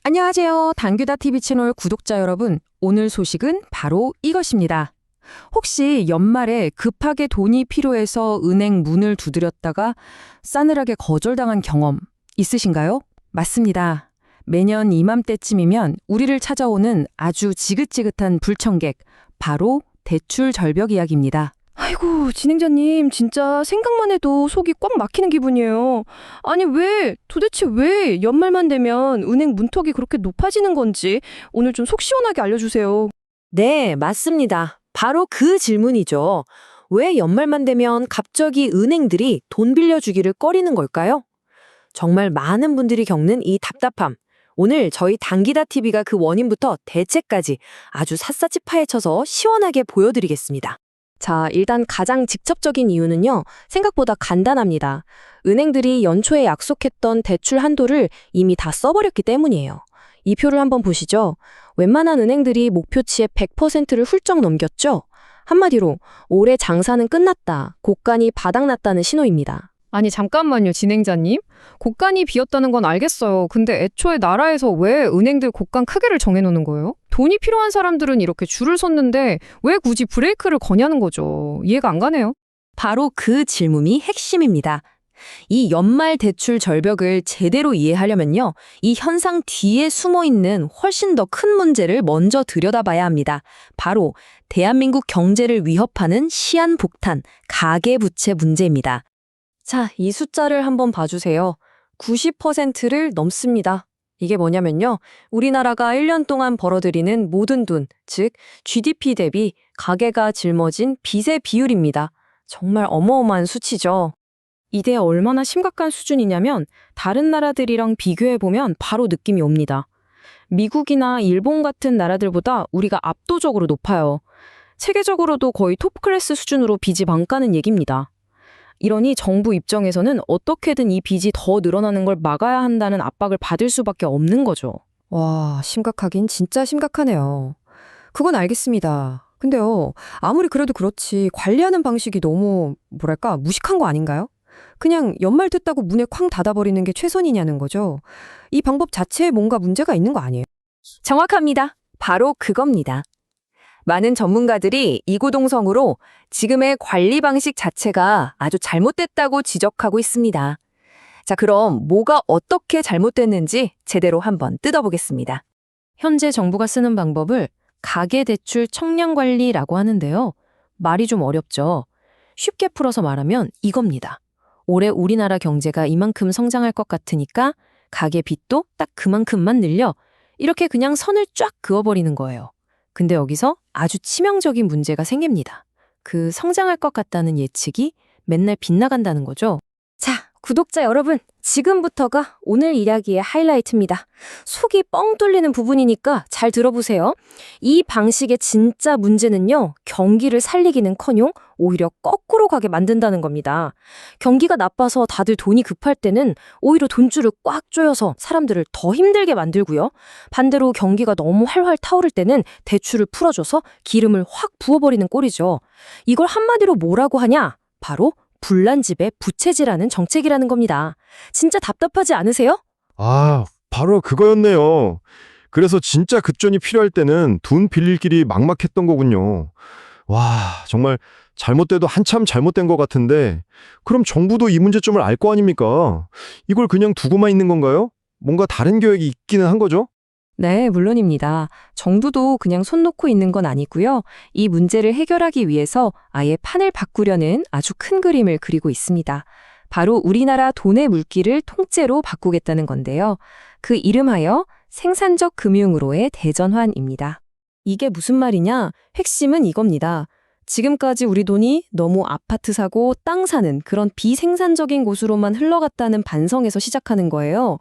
안녕하세요. 당규다 TV 채널 구독자 여러분. 오늘 소식은 바로 이것입니다. 혹시 연말에 급하게 돈이 필요해서 은행 문을 두드렸다가 싸늘하게 거절당한 경험 있으신가요? 맞습니다. 매년 이맘때쯤이면 우리를 찾아오는 아주 지긋지긋한 불청객, 바로 대출 절벽 이야기입니다. 아이고, 진행자님, 진짜 생각만 해도 속이 꽉 막히는 기분이에요. 아니, 도대체 왜 연말만 되면 은행 문턱이 그렇게 높아지는 건지 오늘 좀 속 시원하게 알려주세요. 네, 맞습니다. 바로 그 질문이죠. 왜 연말만 되면 갑자기 은행들이 돈 빌려주기를 꺼리는 걸까요? 정말 많은 분들이 겪는 이 답답함. 오늘 저희 당기다 TV가 그 원인부터 대책까지 아주 샅샅이 파헤쳐서 시원하게 보여드리겠습니다. 자, 일단 가장 직접적인 이유는요, 생각보다 간단합니다. 은행들이 연초에 약속했던 대출 한도를 이미 다 써버렸기 때문이에요. 이 표를 한번 보시죠. 웬만한 은행들이 목표치의 100%를 훌쩍 넘겼죠? 한마디로 올해 장사는 끝났다, 곡간이 바닥났다는 신호입니다. 아니 잠깐만요, 진행자님. 곡간이 비었다는 건 알겠어요. 근데 애초에 나라에서 왜 은행들 곡간 크기를 정해놓는 거예요? 돈이 필요한 사람들은 이렇게 줄을 섰는데 왜 굳이 브레이크를 거냐는 거죠. 이해가 안 가네요. 바로 그 질문이 핵심입니다. 이 연말 대출 절벽을 제대로 이해하려면요, 이 현상 뒤에 숨어 있는 훨씬 더 큰 문제를 먼저 들여다봐야 합니다. 바로 대한민국 경제를 위협하는 시한폭탄, 가계부채 문제입니다. 자, 이 숫자를 한번 봐주세요. 90%를 넘습니다. 이게 뭐냐면요, 우리나라가 1년 동안 벌어들이는 모든 돈, 즉 GDP 대비 가계가 짊어진 빚의 비율입니다. 정말 어마어마한 수치죠. 이게 얼마나 심각한 수준이냐면 다른 나라들이랑 비교해보면 바로 느낌이 옵니다. 미국이나 일본 같은 나라들보다 우리가 압도적으로 높아요. 세계적으로도 거의 톱클래스 수준으로 빚이 많다는 얘기입니다. 이러니 정부 입장에서는 어떻게든 이 빚이 더 늘어나는 걸 막아야 한다는 압박을 받을 수밖에 없는 거죠. 와, 심각하긴 진짜 심각하네요. 그건 알겠습니다. 근데요, 아무리 그래도 그렇지 관리하는 방식이 너무 뭐랄까 무식한 거 아닌가요? 그냥 연말 됐다고 문에 쾅 닫아버리는 게 최선이냐는 거죠. 이 방법 자체에 뭔가 문제가 있는 거 아니에요? 정확합니다. 바로 그겁니다. 많은 전문가들이 이구동성으로 지금의 관리 방식 자체가 아주 잘못됐다고 지적하고 있습니다. 자, 그럼 뭐가 어떻게 잘못됐는지 제대로 한번 뜯어보겠습니다. 현재 정부가 쓰는 방법을 가계대출 청량관리라고 하는데요. 말이 좀 어렵죠. 쉽게 풀어서 말하면 이겁니다. 올해 우리나라 경제가 이만큼 성장할 것 같으니까 가계 빚도 딱 그만큼만 늘려, 이렇게 그냥 선을 쫙 그어버리는 거예요. 근데 여기서 아주 치명적인 문제가 생깁니다. 그 성장할 것 같다는 예측이 맨날 빗나간다는 거죠. 자, 구독자 여러분, 지금부터가 오늘 이야기의 하이라이트입니다. 속이 뻥 뚫리는 부분이니까 잘 들어보세요. 이 방식의 진짜 문제는요, 경기를 살리기는커녕 오히려 거꾸로 가게 만든다는 겁니다. 경기가 나빠서 다들 돈이 급할 때는 오히려 돈줄을 꽉 조여서 사람들을 더 힘들게 만들고요. 반대로 경기가 너무 활활 타오를 때는 대출을 풀어줘서 기름을 확 부어버리는 꼴이죠. 이걸 한마디로 뭐라고 하냐? 바로 불난집의 부채질하는 정책이라는 겁니다. 진짜 답답하지 않으세요? 아, 바로 그거였네요. 그래서 진짜 급전이 필요할 때는 돈 빌릴 길이 막막했던 거군요. 와, 정말 잘못돼도 한참 잘못된 것 같은데, 그럼 정부도 이 문제점을 알 거 아닙니까? 이걸 그냥 두고만 있는 건가요? 뭔가 다른 계획이 있기는 한 거죠? 네, 물론입니다. 정부도 그냥 손 놓고 있는 건 아니고요. 이 문제를 해결하기 위해서 아예 판을 바꾸려는 아주 큰 그림을 그리고 있습니다. 바로 우리나라 돈의 물기를 통째로 바꾸겠다는 건데요. 그 이름하여 생산적 금융으로의 대전환입니다. 이게 무슨 말이냐? 핵심은 이겁니다. 지금까지 우리 돈이 너무 아파트 사고 땅 사는 그런 비생산적인 곳으로만 흘러갔다는 반성에서 시작하는 거예요.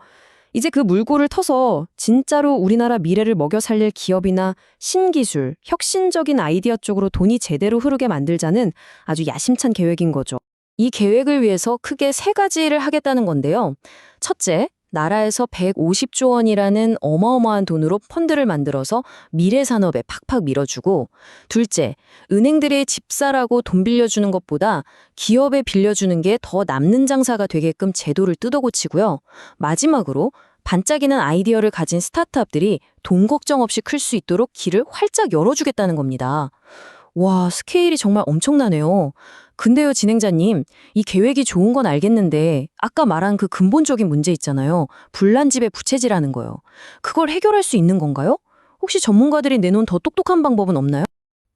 이제 그 물꼬를 터서 진짜로 우리나라 미래를 먹여 살릴 기업이나 신기술, 혁신적인 아이디어 쪽으로 돈이 제대로 흐르게 만들자는 아주 야심찬 계획인 거죠. 이 계획을 위해서 크게 세 가지를 하겠다는 건데요. 첫째, 나라에서 150조 원이라는 어마어마한 돈으로 펀드를 만들어서 미래 산업에 팍팍 밀어주고, 둘째, 은행들의 집사라고 돈 빌려주는 것보다 기업에 빌려주는 게 더 남는 장사가 되게끔 제도를 뜯어고치고요. 마지막으로 반짝이는 아이디어를 가진 스타트업들이 돈 걱정 없이 클 수 있도록 길을 활짝 열어주겠다는 겁니다. 와, 스케일이 정말 엄청나네요. 근데요, 진행자님, 이 계획이 좋은 건 알겠는데 아까 말한 그 근본적인 문제 있잖아요. 불난집의 부채질하는 거요. 그걸 해결할 수 있는 건가요? 혹시 전문가들이 내놓은 더 똑똑한 방법은 없나요?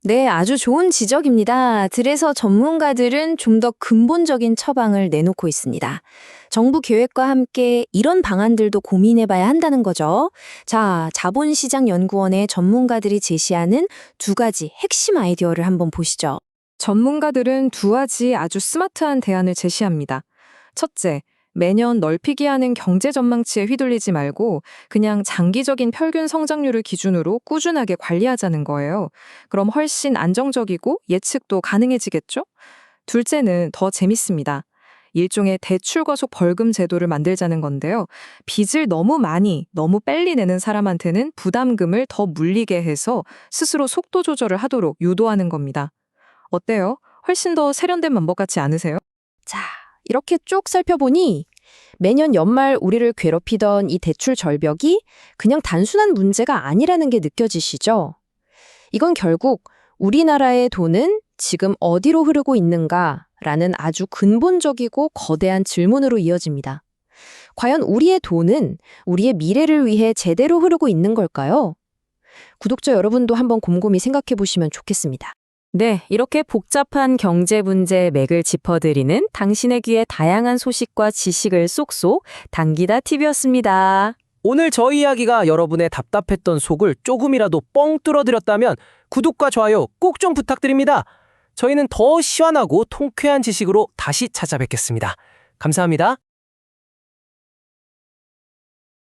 네, 아주 좋은 지적입니다. 그래서 전문가들은 좀 더 근본적인 처방을 내놓고 있습니다. 정부 계획과 함께 이런 방안들도 고민해봐야 한다는 거죠. 자, 자본시장연구원의 전문가들이 제시하는 2가지 핵심 아이디어를 한번 보시죠. 전문가들은 2가지 아주 스마트한 대안을 제시합니다. 첫째, 매년 넓히기 하는 경제 전망치에 휘둘리지 말고 그냥 장기적인 평균 성장률을 기준으로 꾸준하게 관리하자는 거예요. 그럼 훨씬 안정적이고 예측도 가능해지겠죠? 둘째는 더 재밌습니다. 일종의 대출 과속 벌금 제도를 만들자는 건데요. 빚을 너무 많이, 너무 빨리 내는 사람한테는 부담금을 더 물리게 해서 스스로 속도 조절을 하도록 유도하는 겁니다. 어때요? 훨씬 더 세련된 방법 같지 않으세요? 자, 이렇게 쭉 살펴보니 매년 연말 우리를 괴롭히던 이 대출 절벽이 그냥 단순한 문제가 아니라는 게 느껴지시죠? 이건 결국 우리나라의 돈은 지금 어디로 흐르고 있는가라는 아주 근본적이고 거대한 질문으로 이어집니다. 과연 우리의 돈은 우리의 미래를 위해 제대로 흐르고 있는 걸까요? 구독자 여러분도 한번 곰곰이 생각해 보시면 좋겠습니다. 네, 이렇게 복잡한 경제 문제의 맥을 짚어드리는 당신의 귀에 다양한 소식과 지식을 쏙쏙 당기다 TV였습니다. 오늘 저희 이야기가 여러분의 답답했던 속을 조금이라도 뻥 뚫어드렸다면 구독과 좋아요 꼭 좀 부탁드립니다. 저희는 더 시원하고 통쾌한 지식으로 다시 찾아뵙겠습니다. 감사합니다.